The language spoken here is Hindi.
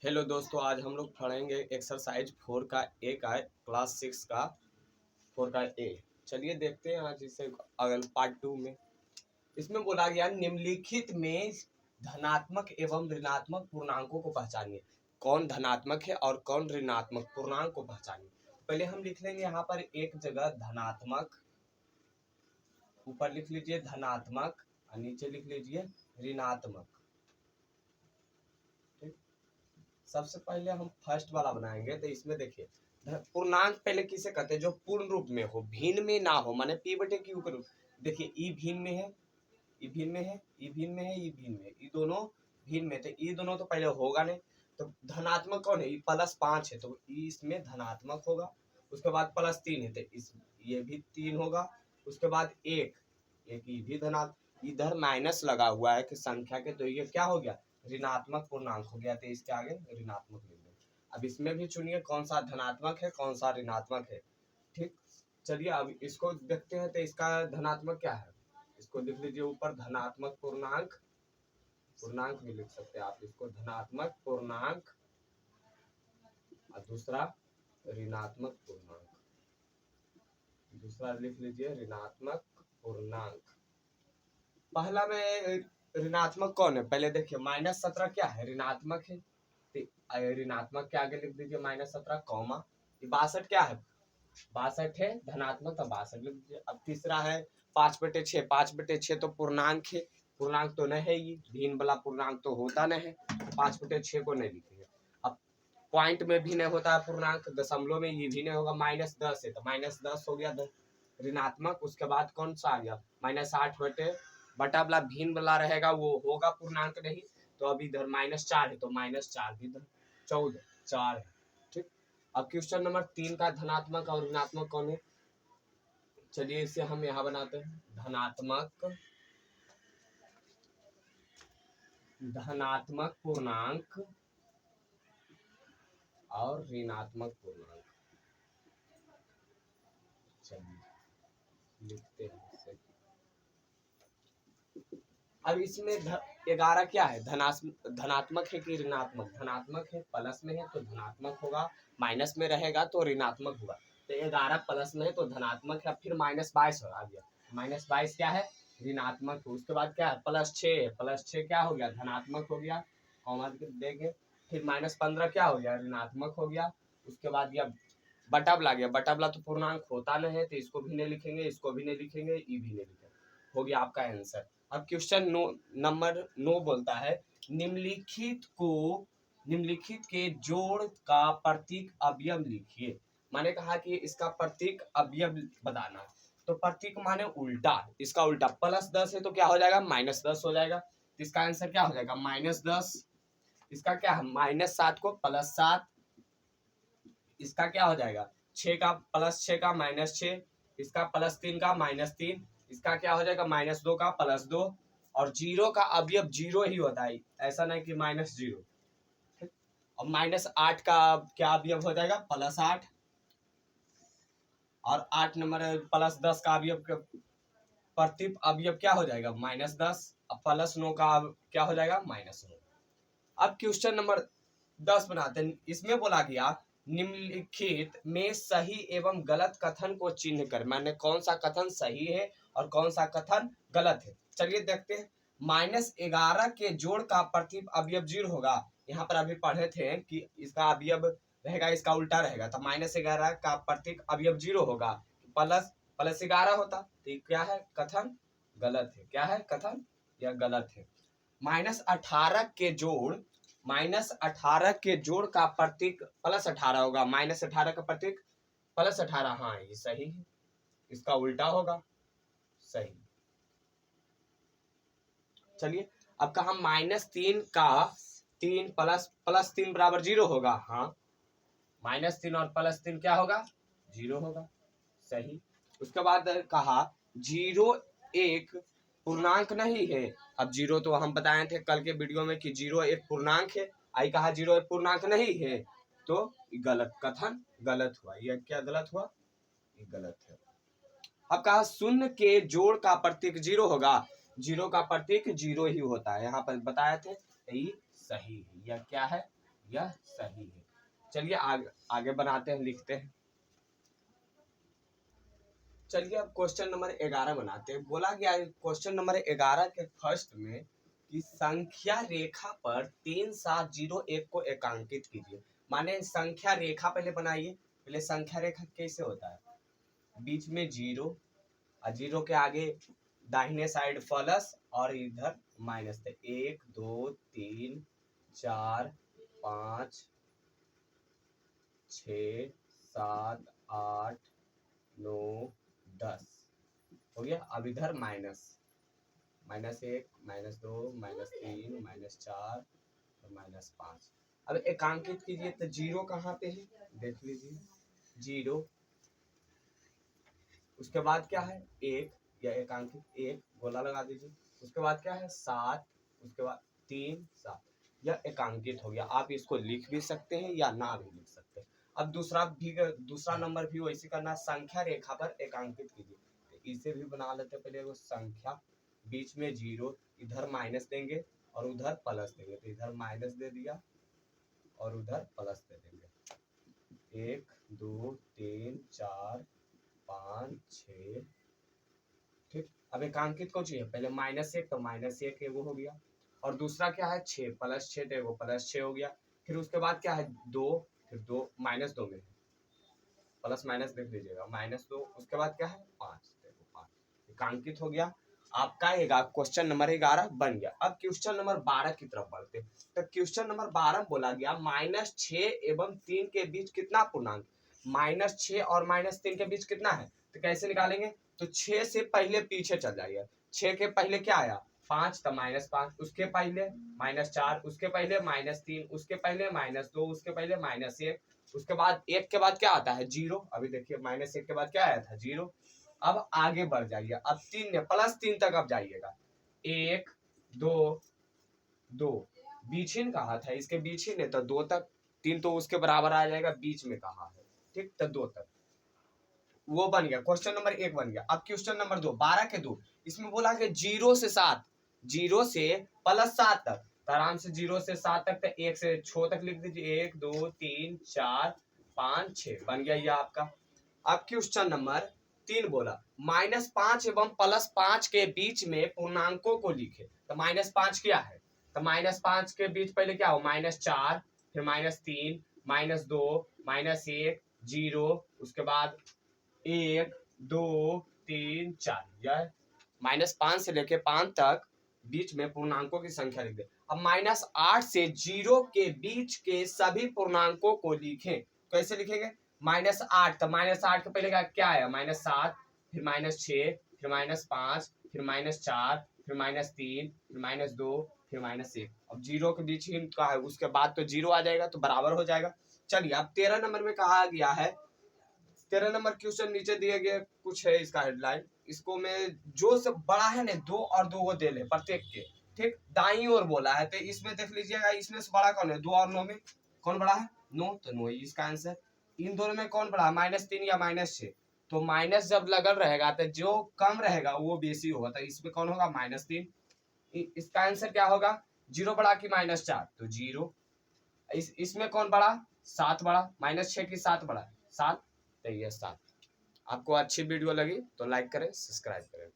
हेलो दोस्तों, आज हम लोग पढ़ेंगे एक्सरसाइज 4 का ए का क्लास 6 का 4 का ए। चलिए देखते हैं आज इसे अगल पार्ट 2 में। इसमें बोला गया निम्नलिखित में धनात्मक एवं ऋणात्मक पूर्णांकों को पहचानिए। कौन धनात्मक है और कौन ऋणात्मक पूर्णांक को पहचानिए। पहले हम लिख लेंगे यहाँ पर एक जगह धनात्मक, ऊपर लिख लीजिए धनात्मक और नीचे लिख लीजिए ऋणात्मक। सबसे पहले हम फर्स्ट वाला बनाएंगे तो इसमें देखिए पूर्णांक पहले किसे कहते हैं, जो पूर्ण रूप में हो, भिन्न में ना हो, माने पी बटे क्यू करो। देखिए ई भिन्न में है, ई भिन्न में है, ई भिन्न में है, ई भिन्न में है, ई दोनों भिन्न में, तो ई दोनों तो पहले होगा नहीं। तो धनात्मक कौन है, ई +5 है तो ई इसमें धनात्मक होगा। उसके बाद +3 है तो इस ये भी 3 होगा। उसके बाद एक ई भी धनात्मक, इधर माइनस लगा हुआ है कि संख्या के, तो ये क्या हो गया, ऋणात्मक पूर्णांक हो गया, तो इसके आगे ऋणात्मक लिख देंगे। अब इसमें भी चुनिए कौन सा धनात्मक है कौन सा ऋणात्मक है। ठीक, चलिए अब इसको देखते हैं। तो इसका धनात्मक क्या है, इसको लिख लीजिए ऊपर धनात्मक पूर्णांक, पूर्णांक भी लिख सकते हैं आप इसको, धनात्मक पूर्णांक, और दूसरा ऋणात्मक पूर्णांक, दूसरा लिख लीजिए ऋणात्मक पूर्णांक। पहला में ऋणात्मक कौन है, पहले देखिए -17 क्या है, ऋणात्मक है, ऋणात्मक के आगे लिख दीजिए -17 कॉमा। 62 क्या है, 62 है धनात्मक, तो 62 लिख दीजिए। अब तीसरा है 5/6, 5/6 तो पूर्णांक है, पूर्णांक तो नहीं है, ये भिन्न वाला पूर्णांक तो होता नहीं है, 5/6 को नहीं लिखेंगे। अब पॉइंट में भी नहीं होता है पूर्णांक, दशमलव में ये भी नहीं होगा, -10 है तो -10 हो गया ऋणात्मक। उसके बाद कौन सा आ गया, -8 बटा वाला भिन्न वाला रहेगा वो होगा पूर्णांक नहीं, तो अभी इधर -4 है तो -4 भी 14 4 है। ठीक, अब क्वेश्चन नंबर 3 का धनात्मक और ऋणात्मक कौन है। चलिए इसे हम यहाँ बनाते हैं, धनात्मक, धनात्मक पूर्णांक और ऋणात्मक पूर्णांक। चलिए लिखते हैं इसे। अब इसमें 11 क्या है, धनात्मक है कि ऋणात्मक, धनात्मक है, प्लस में है तो धनात्मक होगा, माइनस में रहेगा तो ऋणात्मक होगा। तो 11 प्लस में है तो धनात्मक है, फिर -22 आ गया, -22 क्या है, ऋणात्मक। उसके बाद क्या है, +6 क्या हो गया, धनात्मक हो गया, कॉमा देंगे। फिर -15 क्या हो गया, ऋणात्मक हो गया। उसके बाद यह बटावला गया, बटावला तो पूर्णांक होता नहीं है तो इसको भी नहीं लिखेंगे, इसको भी नहीं लिखेंगे, ई भी नहीं लिखेंगे, हो गया आपका आंसर। अब क्वेश्चन नंबर 9 बोलता है निम्नलिखित के जोड़ का प्रतीक अवयव लिखिए। मैंने कहा कि इसका प्रतीक अवयव बताना, तो प्रतीक माने उल्टा, इसका उल्टा +10 है तो क्या हो जाएगा, -10 हो जाएगा। तो इसका आंसर क्या हो जाएगा, -10। इसका क्या है, -7 को +7, इसका क्या हो जाएगा, 6 का +6 का -6, इसका +3 का -3, इसका क्या हो जाएगा, -2 का +2, और 0 का अवयव 0 ही होता है, ऐसा नहीं कि -0। और -8 का क्या अवयव हो जाएगा, +8, और 8 नंबर +10 का अवयव, प्रतीक अवयव क्या हो जाएगा, -10, और +9 का क्या हो जाएगा, -9। अब क्वेश्चन नंबर 10 बनाते हैं। इसमें बोला गया निम्नलिखित में सही एवं गलत कथन को चिन्ह कर, माने कौन सा कथन सही है और कौन सा कथन गलत है। चलिए देखते हैं। -11 के जोड़ का प्रतीक अवयव 0 होगा, यहाँ पर अभी पढ़े थे कि इसका अवयव रहेगा, इसका उल्टा रहेगा, तो -11 का प्रतीक अवयव 0 होगा, +11 होता, तो क्या है, कथन गलत है। क्या है कथन, यह गलत है। -18 के जोड़, -18 के जोड़ का प्रतीक +18 होगा, -18 का प्रतीक +18, हाँ ये सही है, इसका उल्टा होगा, सही। चलिए अब कहा -3 का 3 +3 बराबर 0 होगा, हाँ -3 और +3 क्या होगा, 0 होगा, सही। उसके बाद कहा 0 एक पूर्णांक नहीं है। अब 0 तो हम बताए थे कल के वीडियो में कि 0 एक पूर्णांक है, आई कहा 0 एक पूर्णांक नहीं है, तो गलत, कथन गलत हुआ, यह क्या गलत हुआ, ये गलत है। अब कहा 0 के जोड़ का प्रतीक 0 होगा, 0 का प्रतीक 0 ही होता है, यहाँ पर बताए थे, ये सही है, यह क्या है, यह सही है। चलिए आगे बनाते हैं, लिखते हैं। चलिए अब क्वेश्चन नंबर 11 बनाते हैं। बोला गया है क्वेश्चन नंबर 11 के फर्स्ट में कि संख्या रेखा पर 3701 को एकांकित कीजिए। माने संख्या रेखा पहले बनाइए। पहले संख्या रेखा कैसे होता है, बीच में जीरो और जीरो के आगे दाहिने साइड प्लस और इधर माइनस थे। 1 2 3 4 5 6 7 8 9 10 हो गया। अब इधर माइनस, -1 -2 -3 -4 और -5। अब एकांकित कीजिए तो जीरो कहाँ पे है, देख लीजिए जीरो, उसके बाद क्या है 1, या एकांकित 1 गोला लगा दीजिए। उसके बाद क्या है 7, उसके बाद 3 7, यह एकांकित हो गया। आप इसको लिख भी सकते हैं या ना भी लिख सकते हैं। अब दूसरा नंबर भी वैसे करना, संख्या रेखा पर एकांकित कीजिए। तो इसे भी बना लेते हैं। पहले वो संख्या, बीच में जीरो, इधर माइनस देंगे और उधर प्लस देंगे। तो इधर माइनस दे दिया और उधर प्लस दे देंगे। 1 2 3 4 5 6, ठीक। अब एकांकित को चाहिए पहले -1, तो -1 एगो हो गया, और दूसरा क्या है 6 +6, तो एगो +6 हो गया। फिर उसके बाद क्या है 2, फिर 2 -2 में प्लस माइनस देख लीजिएगा, -2, उसके बाद क्या है 5, देखो 5 एकांकित हो गया। आपका क्वेश्चन नंबर 11 बन गया। अब क्वेश्चन नंबर 12 की तरफ बढ़ते हैं। तो क्वेश्चन नंबर 12 बोला गया -6 एवं 3 के बीच कितना पूर्णांक, -6 और -3 के बीच कितना है। तो कैसे निकालेंगे, तो 6 से पहले पीछे चल जाइए। 6 के पहले क्या आया 5, तो -5, उसके पहले -4, उसके पहले -3, उसके पहले -2, उसके पहले -1, उसके बाद 1 के बाद क्या आता है 0। अभी देखिए -1 के बाद क्या आया था 0। अब आगे बढ़ जाइए, अब 3 +3 तक अब जाइएगा। 1 2 2 बीच कहा था, इसके बीच ही ने, तो 2 तक, 3 तो उसके बराबर आ जाएगा, बीच में कहा है, ठीक। तो 2 तक वो बन गया, क्वेश्चन नंबर 1 बन गया। अब क्वेश्चन नंबर 2 12 के 2, इसमें बोला कि 0 से 7, 0 से +7 तक, तो आराम से 0 से 7 तक, तो 1 से 6 तक लिख दीजिए। 1 2 3 4 5 6 बन गया ये आपका। अब क्वेश्चन नंबर 3 बोला -5 एवं +5 के बीच में पूर्णांकों को लिखे। तो -5 क्या है, तो -5 के बीच पहले क्या हो -4, फिर -3 -2 -1 0, उसके बाद 1 2 3 4, यह -5 से लेके 5 तक बीच में पूर्णांकों की संख्या लिख दे। अब -8 से 0 के बीच के सभी पूर्णांकों को लिखें। कैसे लिखेंगे, -8, तो -8 के पहले क्या आया -7, फिर -6, फिर -5, फिर -4, फिर -3, फिर -2, फिर -1। अब 0 के बीच ही का है, उसके बाद तो 0 आ जाएगा, तो बराबर हो जाएगा। चलिए अब 13 नंबर में कहा गया है, 13 नंबर क्वेश्चन नीचे दिए गए कुछ है इसका हेडलाइन, इसको मैं जो से बड़ा है ना 2 और 2 को दे ले प्रत्येक के, ठीक। दाई ओर बोला है, तो इसमें देख लीजिएगा, इसमें से बड़ा कौन है 2 और 9 में कौन बड़ा है 9, तो 9 इसका आंसर। इन दोनों में कौन बड़ा है -3 या -6, तो माइनस जब लगल रहेगा तो जो कम रहेगा वो बेसी होगा, तो इसमें कौन होगा -3। इसका आंसर क्या होगा 0 बड़ा कि -4, तो 0। इसमें कौन बड़ा 7 बड़ा, -6 की 7 बड़ा 7, तो ये 7। आपको अच्छी वीडियो लगी तो लाइक करें, सब्सक्राइब करें।